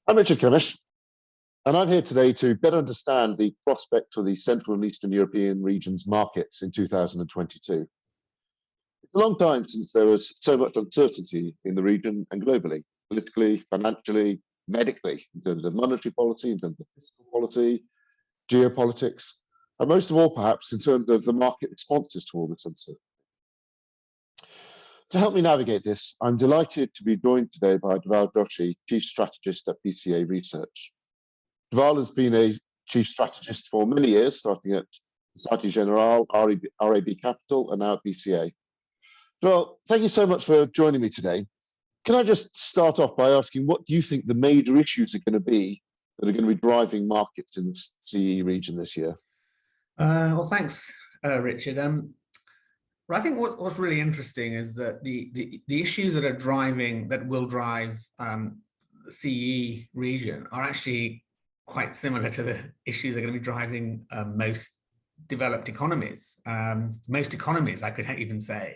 I'm Richard Cumish, and I'm here today to better understand the prospect for the Central and Eastern European region's markets in 2022. It's a long time since there was so much uncertainty in the region and globally, politically, financially, medically, in terms of monetary policy, in terms of fiscal policy, geopolitics, and most of all, perhaps, in terms of the market responses to all this uncertainty. To help me navigate this, I'm delighted to be joined today by Dhaval Joshi, Chief Strategist at BCA Research. Dhaval has been a Chief Strategist for many years, starting at Société Générale, RAB Capital, and now at BCA. Dhaval, thank you so much for joining me today. Can I just start off by asking, what do you think the major issues are going to be that are going to be driving markets in the CEE region this year? Well, thanks, Richard. Well, I think what's really interesting is that the issues that will drive the CEE region are actually quite similar to the issues that are going to be driving most developed economies, most economies, I could even say.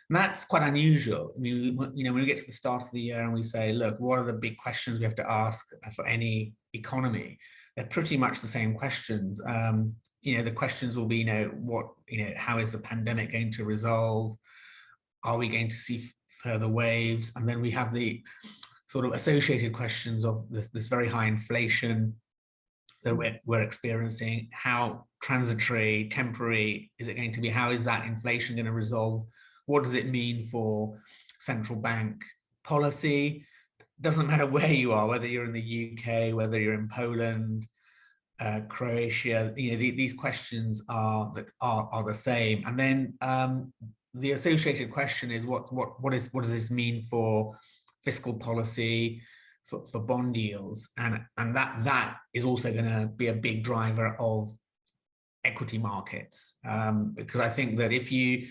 And that's quite unusual. I mean, when we get to the start of the year and we say, look, what are the big questions we have to ask for any economy? They're pretty much the same questions. The questions will be, how is the pandemic going to resolve? Are we going to see further waves? And then we have the sort of associated questions of this very high inflation that we're experiencing. How transitory, temporary is it going to be? How is that inflation going to resolve? What does it mean for central bank policy? Doesn't matter where you are, whether you're in the UK, whether you're in Poland, Croatia, these questions are the same. And then the associated question is what does this mean for fiscal policy, for bond yields, and that is also going to be a big driver of equity markets, because I think that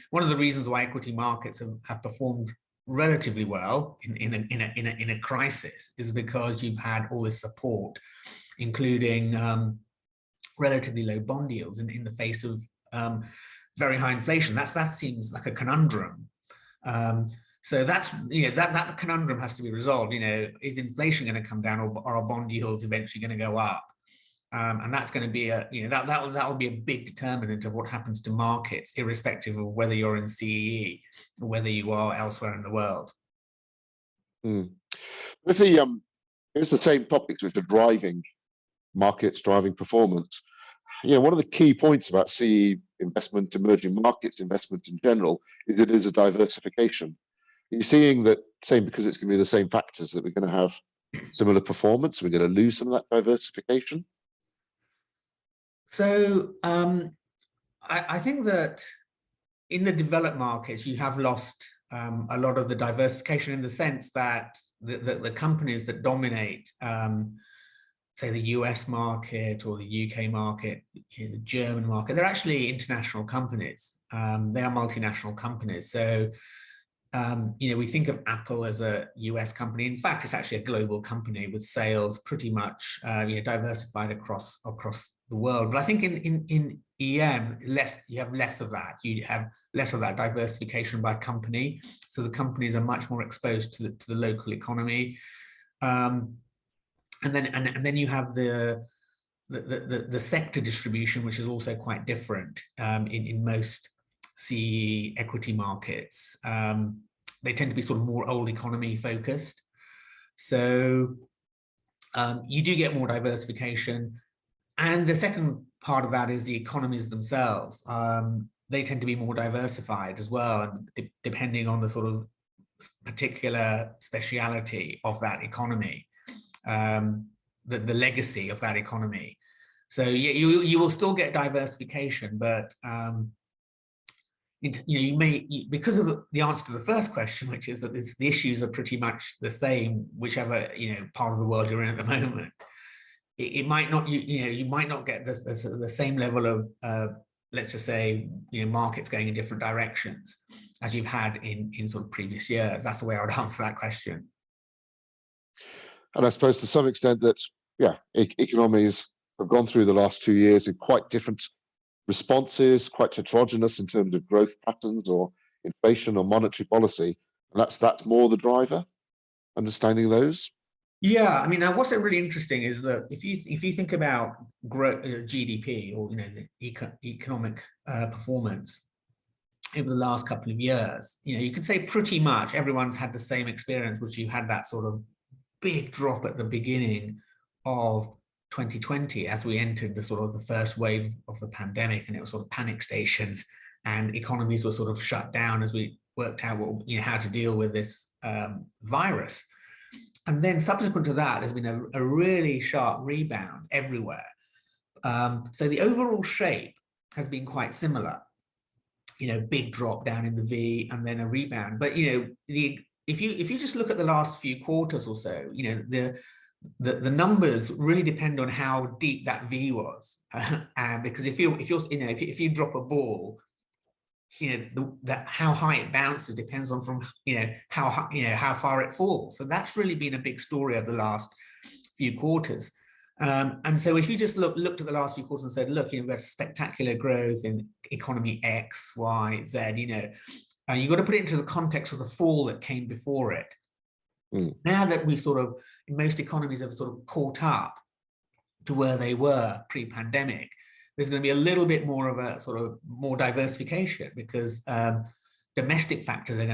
one of the reasons why equity markets have performed relatively well in a crisis is because you've had all this support, including relatively low bond yields in the face of very high inflation. That seems like a conundrum. So that conundrum has to be resolved. Is inflation going to come down, or are bond yields eventually going to go up? And that's going to be that will be a big determinant of what happens to markets, irrespective of whether you're in CEE or whether you are elsewhere in the world. With it's the same topics which are driving markets, driving performance. One of the key points about CEE investment, emerging markets investment in general, is it is a diversification. You're seeing that, because it's going to be the same factors, that we're going to have similar performance, we're going to lose some of that diversification? So I think that in the developed markets, you have lost a lot of the diversification, in the sense that the companies that dominate, say the US market or the UK market, the German market, they're actually international companies. They are multinational companies. So we think of Apple as a US company. In fact, it's actually a global company with sales pretty much diversified across the world. But I think in EM, you have less of that. You have less of that diversification by company. So the companies are much more exposed to the local economy. And then you have the sector distribution, which is also quite different in most CEE equity markets. They tend to be sort of more old economy focused. So you do get more diversification. And the second part of that is the economies themselves. They tend to be more diversified as well, and depending on the sort of particular speciality of that economy, the legacy of that economy. So you will still get diversification, but you may, because of the answer to the first question, which is that the issues are pretty much the same, whichever part of the world you're in at the moment. It might not, you might not get the same level of let's just say markets going in different directions as you've had in sort of previous years. That's the way I would answer that question. And I suppose to some extent that economies have gone through the last 2 years in quite different responses, quite heterogeneous in terms of growth patterns or inflation or monetary policy, and that's more the driver, understanding those. Yeah, I mean, what's really interesting is that if you think about GDP, or the economic performance over the last couple of years, you could say pretty much everyone's had the same experience, which you had that sort of big drop at the beginning of 2020 as we entered the sort of the first wave of the pandemic, and it was sort of panic stations, and economies were sort of shut down as we worked out how to deal with this virus. And then subsequent to that, there's been a really sharp rebound everywhere. So the overall shape has been quite similar. Big drop down in the V and then a rebound. But if you just look at the last few quarters or so, the numbers really depend on how deep that V was. Because if you drop a ball, how high it bounces depends on how far it falls. So that's really been a big story of the last few quarters. And so if you just looked at the last few quarters and said, look, we've got spectacular growth in economy X, Y, Z, you've got to put it into the context of the fall that came before it. Now that we've most economies have sort of caught up to where they were pre-pandemic, there's going to be a little bit more of a sort of more diversification, because domestic factors are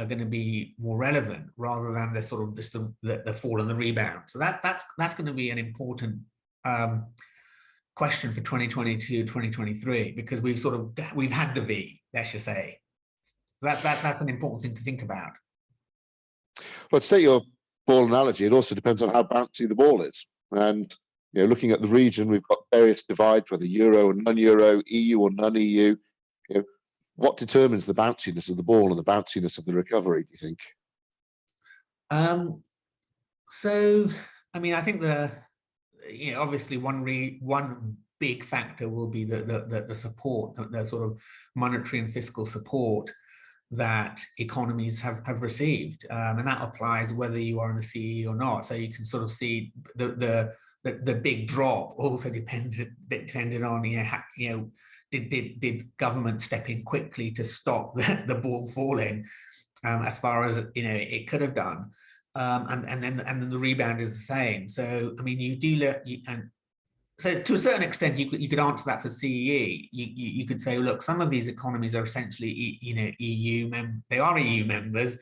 going to be more relevant rather than the sort of the fall and the rebound. So that's going to be an important question for 2022, 2023, because we've had the V, let's just say. That's an important thing to think about. Well, to take your ball analogy, it also depends on how bouncy the ball is. And looking at the region, we've got various divides, whether euro and non-euro, EU or non-EU. What determines the bounciness of the ball and the bounciness of the recovery, do you think? So, I mean, I think obviously one big factor will be the support, the sort of monetary and fiscal support that economies have received, and that applies whether you are in the CEE or not. So you can sort of see the big drop also depended on did government step in quickly to stop the ball falling, as far as it could have done, and then the rebound is the same. So I mean, so to a certain extent, you could answer that for CEE. You could say, look, some of these economies are essentially they are EU members,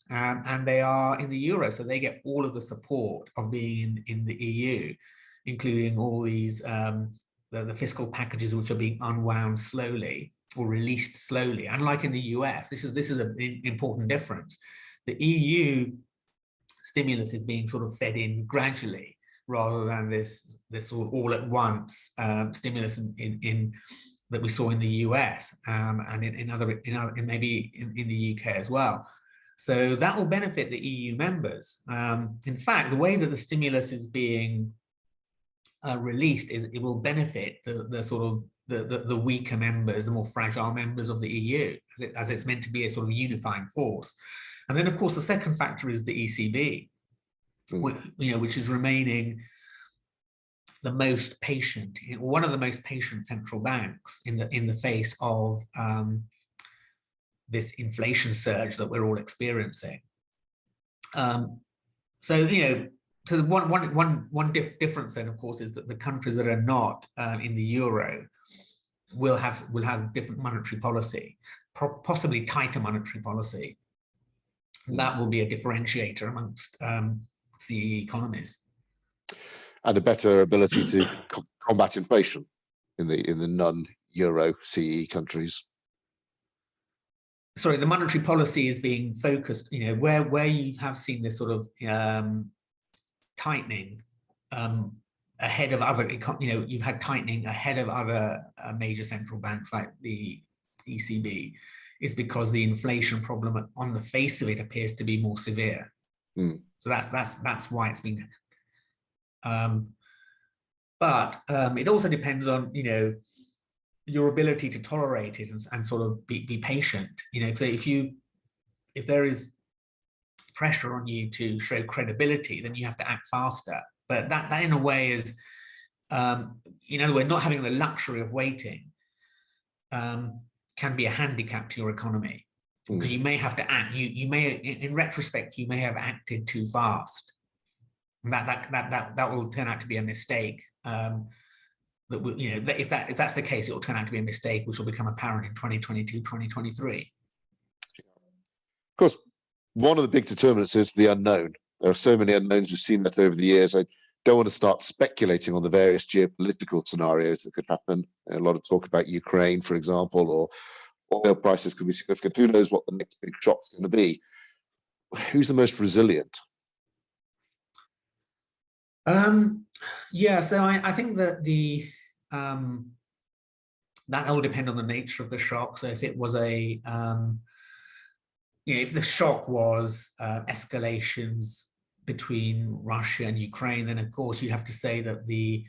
and they are in the euro, so they get all of the support of being in the EU, including all these the fiscal packages which are being unwound slowly or released slowly. Unlike in the US, this is an important difference. The EU stimulus is being sort of fed in gradually, rather than this sort of all at once stimulus in that we saw in the US, and in maybe in the UK as well. So that will benefit the EU members. In fact, the way that the stimulus is being released is it will benefit the sort of the weaker members, the more fragile members of the EU, as it's meant to be a sort of unifying force. And then, of course, the second factor is the ECB, which is remaining the most patient, one of the most patient central banks in the face of this inflation surge that we're all experiencing. So so the one difference then, of course, is that the countries that are not in the euro will have different monetary policy, possibly tighter monetary policy. And that will be a differentiator amongst CEE economies, and a better ability to combat inflation in the non-euro CEE countries. Sorry, the monetary policy is being focused, where you have seen this sort of tightening ahead of other, you've had tightening ahead of other major central banks like the ECB, is because the inflation problem on the face of it appears to be more severe. So that's why it's been. But it also depends on your ability to tolerate it and sort of be patient. So if there is pressure on you to show credibility, then you have to act faster. But that in a way is, in other words, not having the luxury of waiting can be a handicap to your economy, because you may have to act. You may, in retrospect, you may have acted too fast. And that will turn out to be a mistake. That will, if that's the case, it will turn out to be a mistake, which will become apparent in 2022, 2023. Of course, one of the big determinants is the unknown. There are so many unknowns. We've seen that over the years. I don't want to start speculating on the various geopolitical scenarios that could happen. A lot of talk about Ukraine, for example, or oil prices could be significant. Who knows what the next big shock is going to be? Who's the most resilient? Yeah, so I think that that will depend on the nature of the shock. So if it was if the shock was escalations between Russia and Ukraine, then of course you have to say that the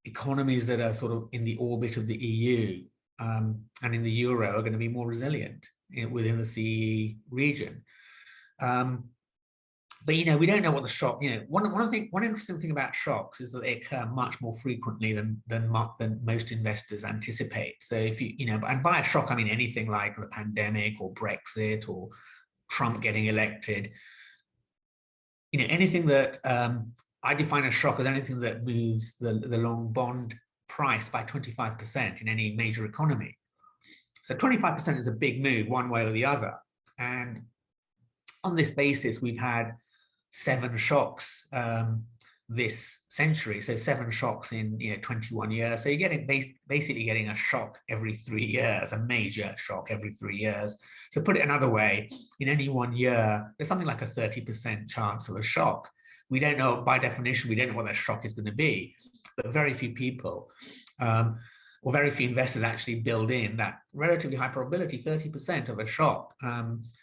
economies that are sort of in the orbit of the EU and in the euro are going to be more resilient within the CEE region. But we don't know what the shock. One interesting thing about shocks is that they occur much more frequently than most investors anticipate. So if and by a shock I mean anything like the pandemic or Brexit or Trump getting elected. Anything that I define as shock as anything that moves the long bond price by 25% in any major economy. So 25% is a big move one way or the other, and on this basis we've had 7 shocks this century, so 7 shocks in 21 years. So you're basically getting a shock every 3 years, a major shock every 3 years. So put it another way, in any 1 year, there's something like a 30% chance of a shock. We don't know, by definition, we don't know what that shock is going to be, but very few people or very few investors actually build in that relatively high probability, 30% of a shock.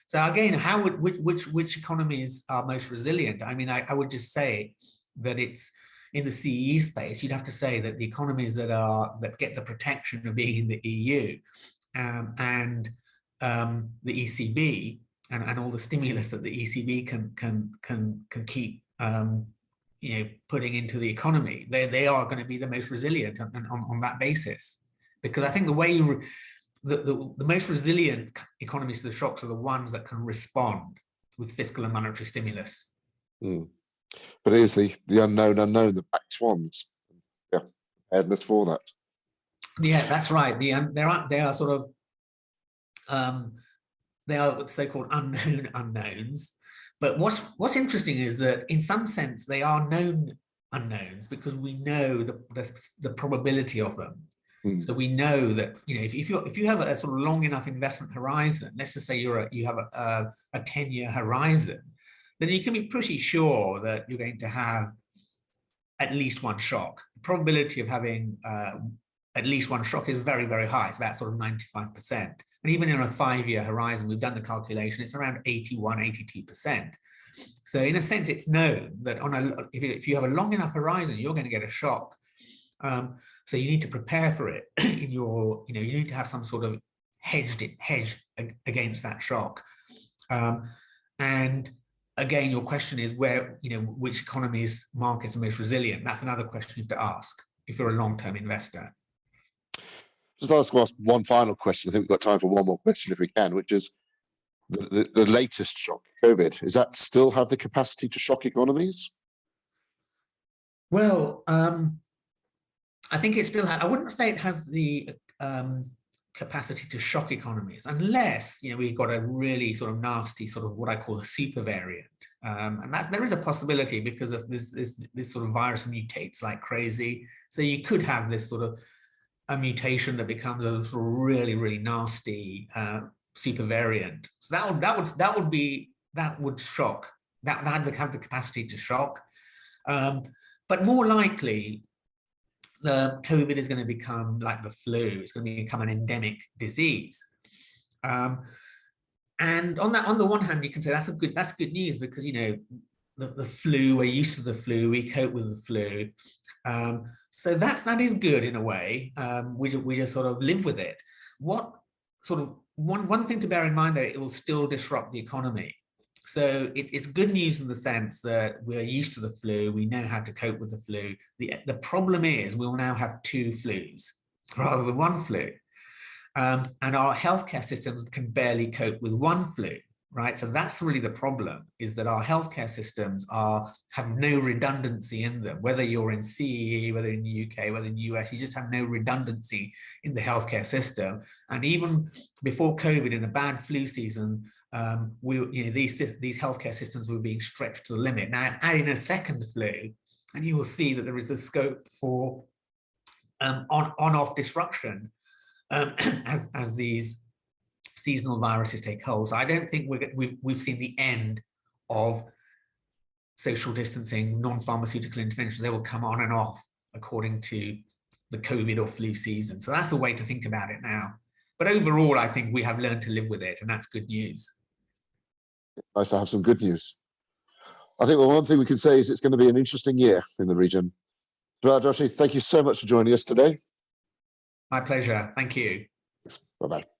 So again, which economies are most resilient? I mean, I would just say that it's in the CEE space. You'd have to say that the economies that get the protection of being in the EU and the ECB and all the stimulus that the ECB can keep putting into the economy, they are going to be the most resilient on that basis. Because I think the way the most resilient economies to the shocks are the ones that can respond with fiscal and monetary stimulus. But it is the unknown, the black swans. Yeah, preparedness for that. Yeah, that's right. They are sort of they are so-called unknown unknowns. But what's interesting is that in some sense they are known unknowns because we know the probability of them. So we know that if you have a sort of long enough investment horizon, let's just say you have a 10-year horizon, then you can be pretty sure that you're going to have at least one shock. The probability of having at least one shock is very, very high. It's about sort of 95%. And even in a 5-year horizon, we've done the calculation, it's around 81, 82%. So in a sense, it's known that if you have a long enough horizon, you're going to get a shock. So you need to prepare for it in you need to have some sort of hedge against that shock. And again, your question is which economies, markets are most resilient? That's another question you have to ask if you're a long-term investor. Just ask one final question. I think we've got time for one more question if we can, which is the latest shock, COVID. Does that still have the capacity to shock economies? Well, I think it still I wouldn't say it has the capacity to shock economies unless we've got a really sort of nasty sort of what I call a super variant, and that there is a possibility because of this sort of virus mutates like crazy. So you could have this sort of a mutation that becomes a sort of really, really nasty super variant. So that would shock. That would have the capacity to shock. But more likely, the COVID is going to become like the flu. It's going to become an endemic disease. And on the one hand, you can say that's good news because the flu, we're used to the flu, we cope with the flu. So that is good in a way. We just sort of live with it. What sort of one thing to bear in mind that it will still disrupt the economy. So it's good news in the sense that we're used to the flu. We know how to cope with the flu. The problem is we'll now have 2 flus rather than 1 flu. And our healthcare systems can barely cope with 1 flu right? So that's really the problem, is that our healthcare systems have no redundancy in them. Whether you're in CEE, whether in the UK, whether in the US, you just have no redundancy in the healthcare system. And even before COVID, in a bad flu season, these healthcare systems were being stretched to the limit. Now, add in a second flu, and you will see that there is a scope for on-off disruption as these seasonal viruses take hold. So I don't think we've seen the end of social distancing, non-pharmaceutical interventions. They will come on and off according to the COVID or flu season. So that's the way to think about it now. But overall, I think we have learned to live with it, and that's good news. Nice to have some good news. I think one thing we can say is it's going to be an interesting year in the region. Well, Joshi, thank you so much for joining us today. My pleasure. Thank you. Bye-bye.